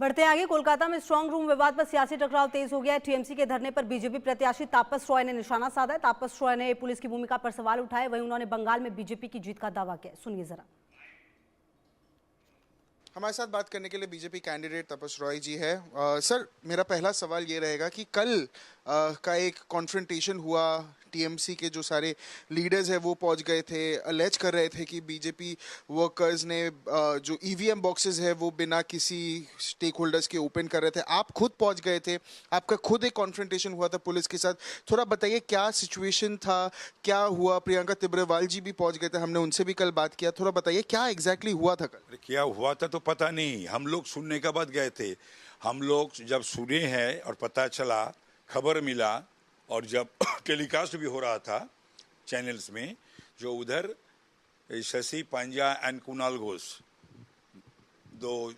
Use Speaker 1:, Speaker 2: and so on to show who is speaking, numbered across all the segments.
Speaker 1: बढ़ते आगे, कोलकाता में स्ट्रांग रूम विवाद पर सियासी टकराव तेज हो गया है। टीएमसी के धरने पर बीजेपी प्रत्याशी तापस रॉय ने निशाना साधा है। तापस रॉय ने पुलिस की भूमिका पर सवाल उठाए, वहीं उन्होंने बंगाल में बीजेपी की जीत का दावा किया। सुनिए जरा।
Speaker 2: हमारे साथ बात करने के लिए बीजेपी कैंडिडेट तापस रॉय जी है। सर, मेरा पहला सवाल ये रहेगा कि कल का एक कॉन्फ्रंटेशन हुआ, टीएमसी के जो सारे लीडर्स हैं वो पहुंच गए थे, अलेज कर रहे थे कि बीजेपी वर्कर्स ने जो ईवीएम बॉक्सेस है वो बिना किसी स्टेक होल्डर्स के ओपन कर रहे थे। आप खुद पहुंच गए थे, आपका खुद एक कॉन्फ्रंटेशन हुआ था पुलिस के साथ। थोड़ा बताइए क्या सिचुएशन था, क्या हुआ। प्रियंका तिब्रेवाल जी भी पहुंच गए थे, हमने उनसे भी कल बात किया। थोड़ा बताइए क्या एग्जैक्टली हुआ था कल।
Speaker 3: क्या हुआ था तो पता नहीं, हम लोग सुनने के बाद गए थे। हम लोग जब सुने हैं और पता चला, खबर मिला, और जब टेलीकास्ट भी हो रहा था चैनल्स में, जो उधर शशि पंजा एंड कुणाल घोष, दो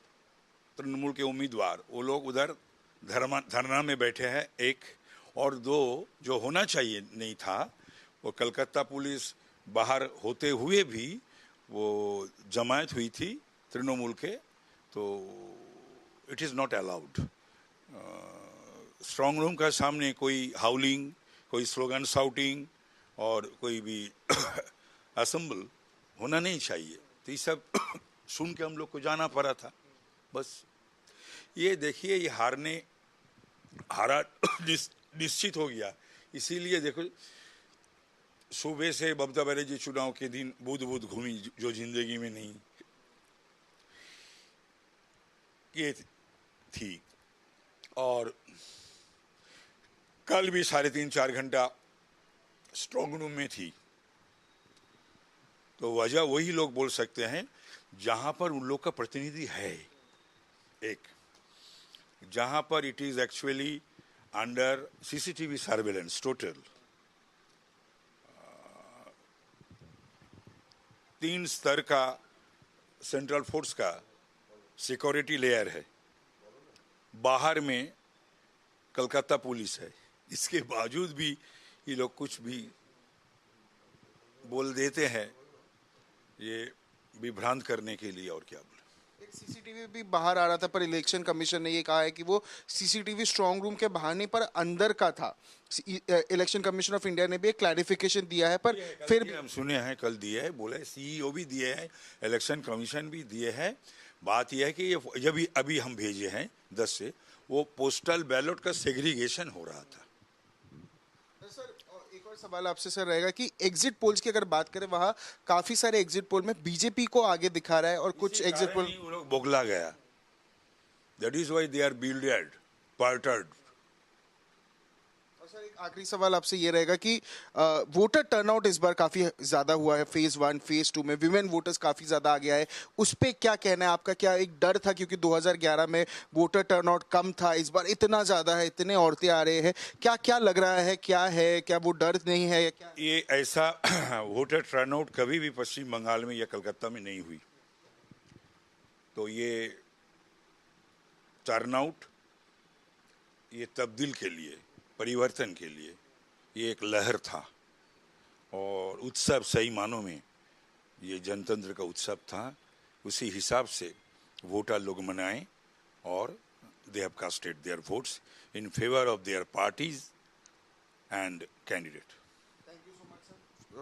Speaker 3: तृणमूल के उम्मीदवार, वो लोग उधर धरना में बैठे हैं एक, और दो जो होना चाहिए नहीं था, वो कलकत्ता पुलिस बाहर होते हुए भी वो जमायत हुई थी तृणमूल के, तो it is not allowed. Strong room का सामने कोई हाउलिंग, कोई स्लोगन शाउटिंग और कोई भी असेंबल होना नहीं चाहिए। तो ये सब सुन के हम लोग को जाना पड़ा था। बस ये देखिए, ये हारा निश्चित हो गया। इसीलिए देखो, सुबह से ममता बनर्जी चुनाव के दिन बुध घूमी, जो जिंदगी में नहीं ये थी, और कल भी 3.5-4 घंटा स्ट्रांग रूम में थी। तो वजह वही लोग बोल सकते हैं जहां पर उन लोग का प्रतिनिधि है, एक जहां पर it is actually under CCTV surveillance total. 3 स्तर का सेंट्रल फोर्स का सिक्योरिटी लेयर है, बाहर में कलकत्ता पुलिस है। इसके बावजूद भी ये लोग कुछ भी बोल देते हैं, ये विभ्रांत करने के लिए, और क्या बोले।
Speaker 2: एक सीसीटीवी भी बाहर आ रहा था, पर इलेक्शन कमीशन ने ये कहा है कि वो सीसीटीवी स्ट्रांग रूम के बाहर नहीं पर अंदर का था। इलेक्शन कमीशन ऑफ इंडिया ने भी एक क्लैरिफिकेशन दिया है, पर फिर भी
Speaker 3: हम सुने हैं, कल दिए है, बोले सीईओ भी दिए हैं, इलेक्शन कमीशन भी दिए हैं। बात यह है कि ये जब अभी हम भेजे हैं 10 से, वो पोस्टल बैलेट का सेग्रीगेशन हो रहा था।
Speaker 2: सर, एक और सवाल आपसे सर रहेगा कि एग्जिट पोल्स की अगर बात करें, वहाँ काफी सारे एग्जिट पोल में बीजेपी को आगे दिखा रहा है, और कुछ एग्जिट पोल
Speaker 3: वो लोग बोगला गया। That is why they are builded parted.
Speaker 2: और सर, एक आखिरी सवाल आपसे ये रहेगा कि वोटर टर्नआउट इस बार काफी ज्यादा हुआ है। फेज 1 फेज 2 में विमेन वोटर्स काफी ज्यादा आ गया है, उस पे क्या कहना है आपका? क्या एक डर था क्योंकि 2011 में वोटर टर्नआउट कम था, इस बार इतना ज्यादा है, इतने औरतें आ रहे हैं, क्या लग रहा है, क्या वो डर नहीं है? क्या
Speaker 3: ये ऐसा वोटर टर्नआउट कभी भी पश्चिम बंगाल में या कलकत्ता में नहीं हुई। तो ये टर्नआउट, ये तब्दील के लिए, परिवर्तन के लिए, ये एक लहर था, और उत्सव सही मानों में ये जनतंत्र का उत्सव था। उसी हिसाब से वोटर लोग मनाएं, और they have casted there votes in favour of their parties and candidate.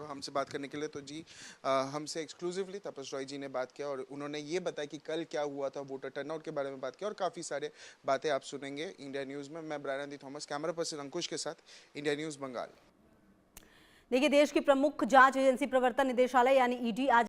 Speaker 2: हमसे बात करने के लिए तो जी हमसे एक्सक्लूसिवली तापस रॉय जी ने बात किया, और उन्होंने ये बताया कि कल क्या हुआ था, वोटर टर्नआउट के बारे में बात किया, और काफ़ी सारे बातें आप सुनेंगे इंडिया न्यूज़ में। मैं ब्रायन थॉमस, कैमरा पर्सन अंकुश के साथ, इंडिया न्यूज़ बंगाल।
Speaker 1: देखिए, देश की प्रमुख जांच एजेंसी प्रवर्तन निदेशालय यानी ईडी आज